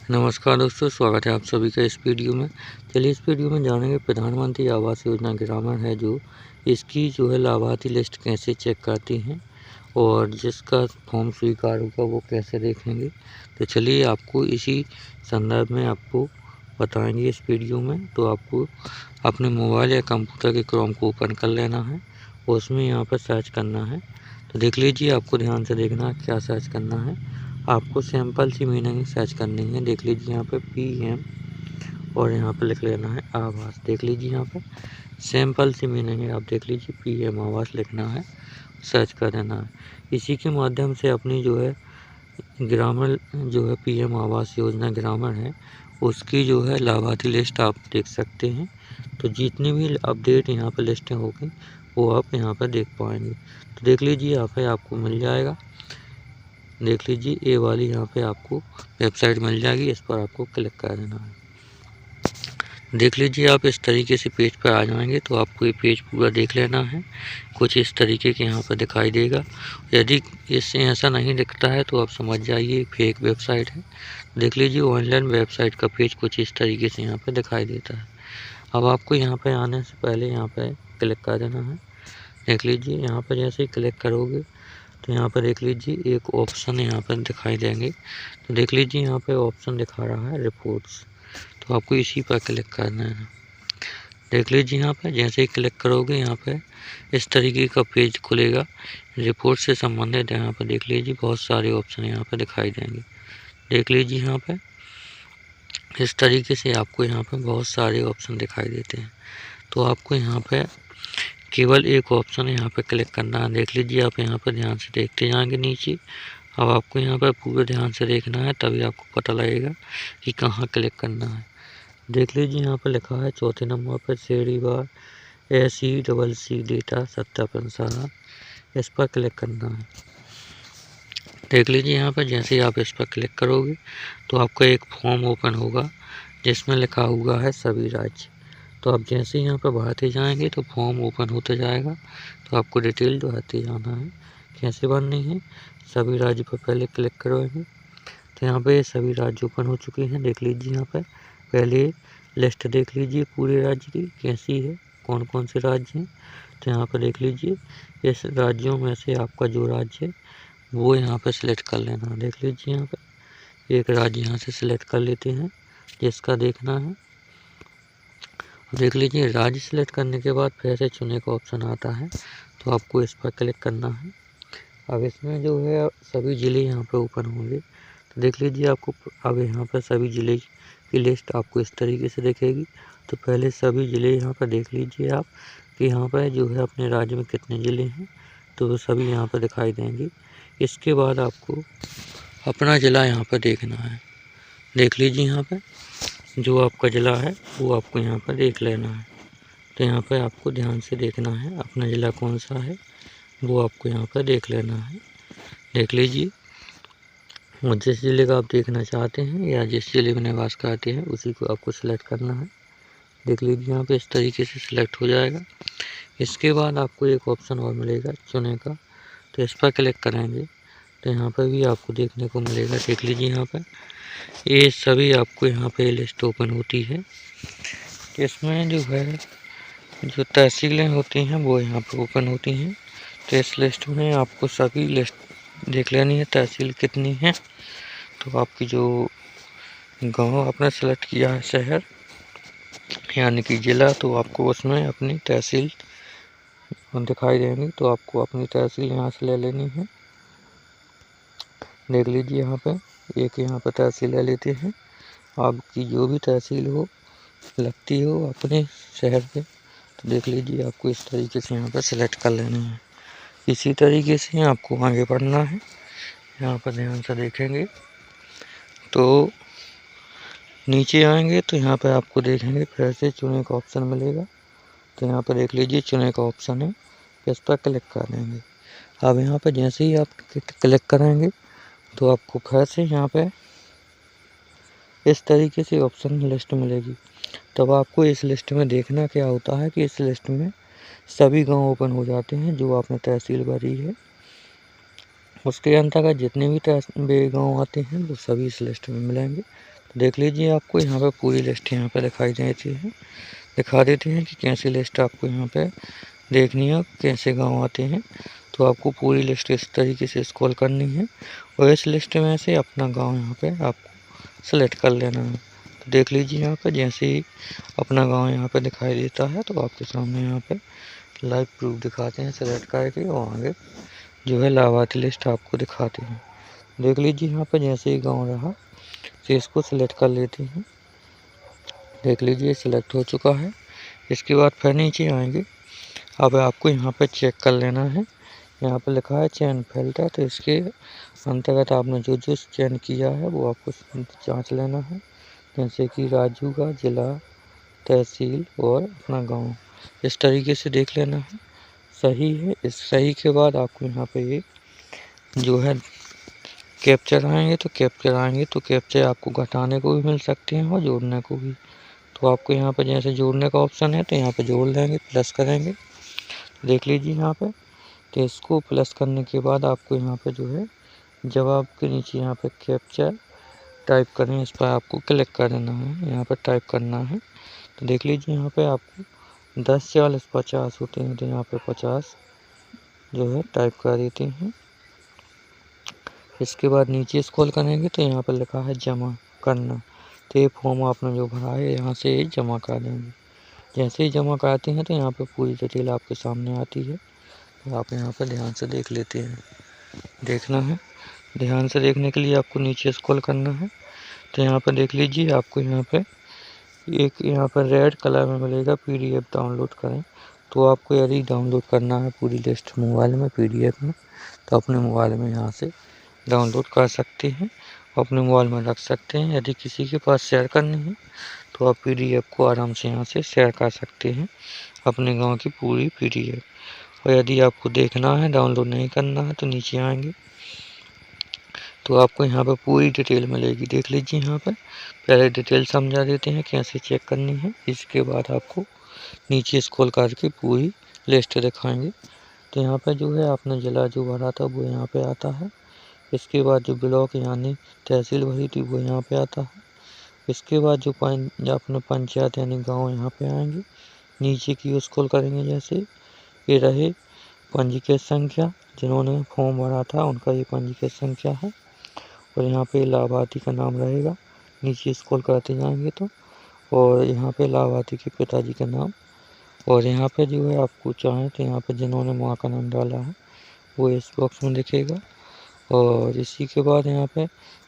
नमस्कार दोस्तों, स्वागत है आप सभी का इस वीडियो में। चलिए इस वीडियो में जानेंगे प्रधानमंत्री आवास योजना ग्रामीण है जो इसकी लाभार्थी लिस्ट कैसे चेक करती हैं और जिसका फॉर्म स्वीकार होगा वो कैसे देखेंगे। तो चलिए आपको इसी संदर्भ में आपको बताएंगे इस वीडियो में। तो आपको अपने मोबाइल या कंप्यूटर के क्रोम को ओपन कर लेना है और उसमें यहाँ पर सर्च करना है। तो देख लीजिए, आपको ध्यान से देखना है क्या सर्च करना है। आपको सिंपल सी मीनिंग सर्च करनी है। देख लीजिए यहाँ पे PM और यहाँ पे लिख लेना है आवास। देख लीजिए यहाँ पे सिंपल सी मीनिंग है। आप देख लीजिए PM आवास लिखना है, सर्च कर देना है। इसी के माध्यम से अपनी ग्रामीण PM आवास योजना ग्रामीण है उसकी लाभार्थी लिस्ट आप देख सकते हैं। तो जितनी भी अपडेट यहाँ पर लिस्टें होगी वो आप यहाँ पर देख पाएंगे। तो देख लीजिए यहाँ पे आपको मिल जाएगा। देख लीजिए ये वाली यहाँ पे आपको वेबसाइट मिल जाएगी, इस पर आपको क्लिक कर देना है। देख लीजिए आप इस तरीके से पेज पर आ जाएंगे। तो आपको ये पेज पूरा देख लेना है। कुछ इस तरीके के यहाँ पर दिखाई देगा। यदि इससे ऐसा नहीं दिखता है तो आप समझ जाइए फेक वेबसाइट है। देख लीजिए ऑनलाइन वेबसाइट का पेज कुछ इस तरीके से यहाँ पर दिखाई देता है। अब आपको यहाँ पर आने से पहले यहाँ पर क्लिक कर देना है। देख लीजिए यहाँ पर जैसे ही क्लिक करोगे तो यहाँ पर देख लीजिए एक ऑप्शन यहाँ पर दिखाई देंगे। तो देख लीजिए यहाँ पे ऑप्शन दिखा रहा है रिपोर्ट्स। तो आपको इसी पर क्लिक करना है। देख लीजिए यहाँ पे जैसे ही क्लिक करोगे यहाँ पे इस तरीके का पेज खुलेगा रिपोर्ट से संबंधित। यहाँ पर देख लीजिए बहुत सारे ऑप्शन यहाँ पे दिखाई देंगे। देख लीजिए यहाँ पे इस तरीके से आपको यहाँ पे बहुत सारे ऑप्शन दिखाई देते हैं। तो आपको यहाँ पे केवल एक ऑप्शन यहाँ पे क्लिक करना है। देख लीजिए आप यहाँ पर ध्यान से देखते जाएंगे नीचे। अब आपको यहाँ पर पूरे ध्यान से देखना है, तभी आपको पता लगेगा कि कहाँ क्लिक करना है। देख लीजिए यहाँ पर लिखा है चौथे नंबर पर श्रेणीवार SECC डेटा सत्यापन सारांश, इस पर क्लिक करना है। देख लीजिए यहाँ पर जैसे ही आप इस पर क्लिक करोगे तो आपका एक फॉर्म ओपन होगा जिसमें लिखा हुआ है सभी राज्य। तो आप जैसे ही यहाँ पर भरते जाएंगे तो फॉर्म ओपन होते जाएगा। तो आपको डिटेल भरते जाना है, कैसे भरनी है। सभी राज्य पर पहले क्लिक करोगे तो यहाँ पे सभी राज्य ओपन हो चुके हैं। देख लीजिए यहाँ पर पहले लिस्ट देख लीजिए पूरे राज्य की कैसी है, कौन कौन से राज्य हैं। तो यहाँ पर देख लीजिए इस राज्यों में से आपका जो राज्य है वो यहाँ पर सिलेक्ट कर लेना। देख लीजिए यहाँ पर एक राज्य यहाँ से सिलेक्ट कर लेते हैं जिसका देखना है। देख लीजिए राज्य सिलेक्ट करने के बाद फिर से चुने का ऑप्शन आता है। तो आपको इस पर क्लिक करना है। अब इसमें सभी ज़िले यहाँ पर ओपन होंगे। तो देख लीजिए आपको अब यहाँ पर सभी ज़िले की लिस्ट आपको इस तरीके से दिखेगी। तो पहले सभी ज़िले यहाँ पर देख लीजिए आप कि यहाँ पर अपने राज्य में कितने ज़िले हैं। तो वो सभी यहाँ पर दिखाई देंगे। इसके बाद आपको अपना ज़िला यहाँ पर देखना है। देख लीजिए यहाँ पर जो आपका ज़िला है वो आपको यहाँ पर देख लेना है। तो यहाँ पर आपको ध्यान से देखना है अपना ज़िला कौन सा है वो आपको यहाँ पर देख लेना है। देख लीजिए और जिस ज़िले का आप देखना चाहते हैं या जिस ज़िले में निवास करते हैं उसी को आपको सिलेक्ट करना है। देख लीजिए यहाँ पे इस तरीके से सिलेक्ट हो जाएगा। इसके बाद आपको एक ऑप्शन और मिलेगा चुने का। तो इस पर क्लिक करेंगे तो यहाँ पर भी आपको देखने को मिलेगा। देख लीजिए यहाँ पर ये सभी आपको यहाँ पे लिस्ट ओपन होती है। इसमें जो तहसीलें होती हैं वो यहाँ पे ओपन होती हैं। तो इस लिस्ट में आपको सभी लिस्ट देख लेनी है तहसील कितनी है। तो आपकी जो गांव आपने सेलेक्ट किया है शहर यानी कि ज़िला, तो आपको उसमें अपनी तहसील दिखाई देंगी। तो आपको अपनी तहसील यहाँ से ले लेनी है। देख लीजिए यहाँ पे एक यहाँ पर तहसील ले लेते हैं। आपकी जो भी तहसील हो लगती हो अपने शहर पे। तो देख लीजिए आपको इस तरीके से यहाँ पर सिलेक्ट कर लेना है। इसी तरीके से आपको आगे बढ़ना है। यहाँ पर ध्यान से देखेंगे तो नीचे आएंगे तो यहाँ पर आपको देखेंगे फिर से चुने का ऑप्शन मिलेगा। तो यहाँ पर देख लीजिए चुने का ऑप्शन है, इस पर क्लिक कर देंगे। अब यहाँ पर जैसे ही आप क्लिक करेंगे तो आपको फिर से यहाँ पे इस तरीके से ऑप्शन लिस्ट मिलेगी। तब आपको इस लिस्ट में देखना क्या होता है कि इस लिस्ट में सभी गांव ओपन हो जाते हैं जो आपने तहसील भरी है। उसके अंतर्गत जितने भी गांव आते हैं वो सभी इस लिस्ट में मिलेंगे। देख लीजिए, आपको यहाँ पे पूरी लिस्ट यहाँ पे दिखा देते हैं कि कैसी लिस्ट आपको यहाँ पे देखनी है, कैसे गांव आते हैं। तो आपको पूरी लिस्ट इस तरीके से स्क्रॉल करनी है और इस लिस्ट में से अपना गांव यहाँ पे आपको सेलेक्ट कर लेना है। तो देख लीजिए, यहाँ पे जैसे ही अपना गांव यहाँ पे दिखाई देता है तो आपके सामने यहाँ पे लाइव प्रूफ दिखाते हैं सेलेक्ट करके, और आगे जो है लाभार्थी लिस्ट आपको दिखाते हैं। देख लीजिए, यहाँ पे जैसे ही गाँव रहा तो इसको सिलेक्ट कर लेते हैं। देख लीजिए, सिलेक्ट हो चुका है। इसके बाद फिर नीचे आएंगे। अब आपको यहाँ पे चेक कर लेना है, यहाँ पे लिखा है चयन फिल्टर, तो इसके अंतर्गत आपने जो जो चयन किया है वो आपको जांच लेना है, जैसे कि राजू का जिला, तहसील और अपना गांव। इस तरीके से देख लेना है सही है। इस सही के बाद आपको यहाँ पे ये जो है कैप्चर आएंगे, तो कैप्चर आपको घटाने को भी मिल सकते हैं और जोड़ने को भी। तो आपको यहाँ पे जैसे जोड़ने का ऑप्शन है तो यहाँ पे जोड़ लेंगे, प्लस करेंगे। देख लीजिए यहाँ पे, तो इसको प्लस करने के बाद आपको यहाँ पे जो है जवाब के नीचे यहाँ पे कैप्चर टाइप करें, इस पर आपको क्लिक कर देना है, यहाँ पे टाइप करना है। तो देख लीजिए, यहाँ पे आपको 10, 40, 50 होते हैं, तो यहाँ पे 50 जो है टाइप कर देते हैं। इसके बाद नीचे स्क्रॉल करेंगे तो यहाँ पर लिखा है जमा करना, तो ये फॉर्म आपने जो भरा है यहाँ से जमा कर देंगे। जैसे ही जमा कराते हैं तो यहाँ पे पूरी डिटेल आपके सामने आती है, तो आप यहाँ पर ध्यान से देख लेते हैं। देखना है, ध्यान से देखने के लिए आपको नीचे स्क्रॉल करना है। तो यहाँ पर देख लीजिए, आपको यहाँ पे एक यहाँ पर रेड कलर में मिलेगा PDF डाउनलोड करें। तो आपको यदि डाउनलोड करना है पूरी लिस्ट मोबाइल में PDF में, तो अपने मोबाइल में यहाँ से डाउनलोड कर सकते हैं, अपने मोबाइल में रख सकते हैं। यदि किसी के पास शेयर करनी है तो आप PDF को आराम से यहाँ से शेयर कर सकते हैं, अपने गांव की पूरी PDF। और यदि आपको देखना है, डाउनलोड नहीं करना है, तो नीचे आएंगे तो आपको यहाँ पर पूरी डिटेल मिलेगी। देख लीजिए, यहाँ पर पहले डिटेल समझा देते हैं कैसे चेक करनी है, इसके बाद आपको नीचे स्क्रॉल करके पूरी लिस्ट दिखाएंगे। तो यहाँ पर जो है आपने जिला जो भरा था वो यहाँ पे आता है। इसके बाद जो ब्लॉक यानी तहसील भरी थी वो यहाँ पे आता है। इसके बाद जो अपने पंचायत यानी गांव यहाँ पे आएंगे, नीचे की स्क्रॉल करेंगे, जैसे ये रहे पंजीकृत संख्या, जिन्होंने फॉर्म भरा था उनका ये पंजीकृत संख्या है, और यहाँ पे लाभार्थी का नाम रहेगा। नीचे स्क्रॉल करते जाएंगे तो, और यहाँ पे लाभार्थी के पिताजी का नाम, और यहाँ पे जो है आपको चाहें तो यहाँ पे जिन्होंने माँ का नाम डाला है वो इस बॉक्स में दिखेगा। और इसी के बाद यहाँ पे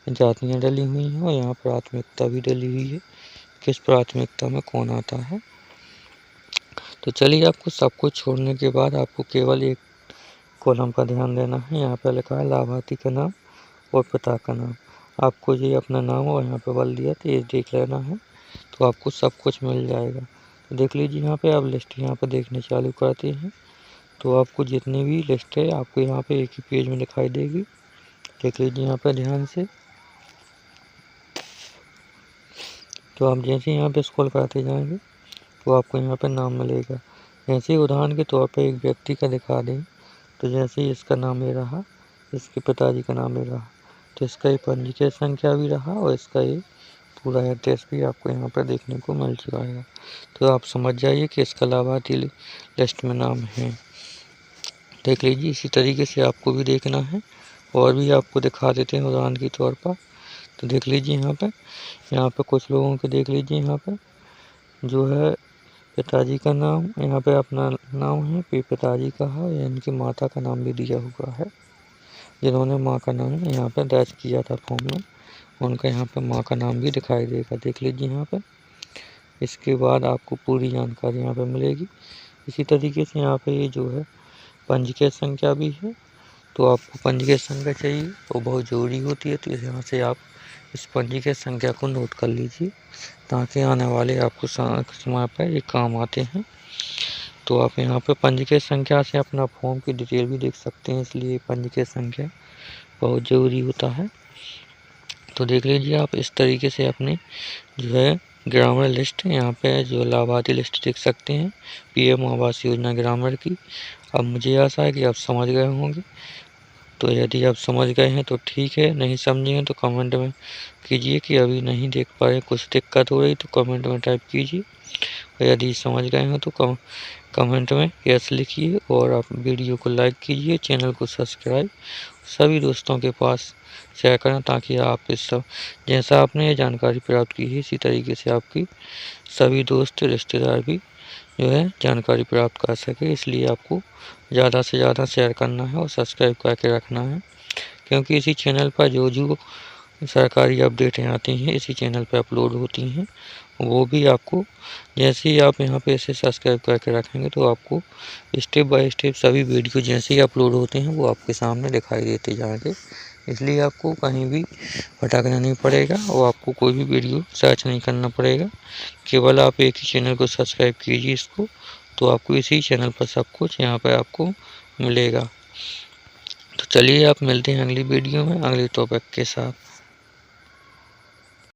जातियाँ डली हुई हैं और यहाँ प्राथमिकता भी डली हुई है, किस प्राथमिकता में कौन आता है। तो चलिए, आपको सब कुछ छोड़ने के बाद आपको केवल एक कॉलम का ध्यान देना है। यहाँ पे लिखा है लाभार्थी का नाम और पिता का नाम। आपको ये अपना नाम और यहाँ पे बल दिया तो ये देख लेना है, तो आपको सब कुछ मिल जाएगा। तो देख लीजिए, यहाँ पे आप लिस्ट यहाँ पे देखने चालू करते हैं तो आपको जितनी भी लिस्ट है आपको यहाँ पे एक ही पेज में दिखाई देगी। देख लीजिए यहाँ पे ध्यान से। तो आप जैसे यहाँ पे स्क्रॉल करते जाएंगे तो आपको यहाँ पे नाम मिलेगा। जैसे उदाहरण के तौर पे एक व्यक्ति का दिखा दें, तो जैसे ही इसका नाम ये रहा, इसके पिताजी का नाम ये रहा, तो इसका ये पंजीकृत संख्या भी रहा और इसका ये पूरा एड्रेस भी आपको यहाँ पर देखने को मिल चुका है। तो आप समझ जाइए कि इसका लाभार्थी लिस्ट में नाम है। देख लीजिए, इसी तरीके से आपको भी देखना है, और भी आपको दिखा देते हैं उदाहरण के तौर पर। तो देख लीजिए, यहाँ पे कुछ लोगों के देख लीजिए, यहाँ पे जो है पिताजी का नाम, यहाँ पे अपना नाम है, पिताजी का है, या इनकी माता का नाम भी दिया हुआ है। जिन्होंने माँ का नाम यहाँ पे दर्ज किया था फॉर्म में, उनका यहाँ पे माँ का नाम भी दिखाई देगा। देख लीजिए यहाँ पे। इसके बाद आपको पूरी जानकारी यहाँ पे मिलेगी। इसी तरीके से यहाँ पे ये जो है पंजीकृत संख्या भी है, तो आपको पंजीकृत संख्या चाहिए वो बहुत ज़रूरी होती है, तो यहाँ से आप इस पंजीकृत संख्या को नोट कर लीजिए, ताकि आने वाले आपको समय पर ये काम आते हैं। तो आप यहाँ पे पंजीकृत संख्या से अपना फॉर्म की डिटेल भी देख सकते हैं, इसलिए पंजीकृत संख्या बहुत ज़रूरी होता है। तो देख लीजिए, आप इस तरीके से अपने जो है ग्रामीण लिस्ट यहाँ पे जो लाभार्थी लिस्ट देख सकते हैं PM आवास योजना ग्रामीण की। अब मुझे आशा है कि आप समझ गए होंगे। तो यदि आप समझ गए हैं तो ठीक है, नहीं समझे हैं तो कमेंट में कीजिए कि अभी नहीं देख पाए, कुछ दिक्कत हो रही तो कमेंट में टाइप कीजिए। और यदि समझ गए हैं तो कमेंट में यस लिखिए और आप वीडियो को लाइक कीजिए, चैनल को सब्सक्राइब सभी दोस्तों के पास शेयर करें, ताकि आप इस सब जैसा आपने ये जानकारी प्राप्त की है इसी तरीके से आपकी सभी दोस्त रिश्तेदार भी जो है जानकारी प्राप्त कर सके। इसलिए आपको ज़्यादा से ज़्यादा शेयर करना है और सब्सक्राइब करके रखना है, क्योंकि इसी चैनल पर जो सरकारी अपडेटें आती हैं इसी चैनल पर अपलोड होती हैं। वो भी आपको जैसे ही आप यहाँ पे इसे सब्सक्राइब करके रखेंगे तो आपको स्टेप बाय स्टेप सभी वीडियो जैसे ही अपलोड होते हैं वो आपके सामने दिखाई देते जाएंगे। इसलिए आपको कहीं भी भटकना नहीं पड़ेगा और आपको कोई भी वीडियो सर्च नहीं करना पड़ेगा। केवल आप एक ही चैनल को सब्सक्राइब कीजिए इसको, तो आपको इसी चैनल पर सब कुछ यहाँ पर आपको मिलेगा। तो चलिए आप मिलते हैं अगली वीडियो में अगले टॉपिक के साथ।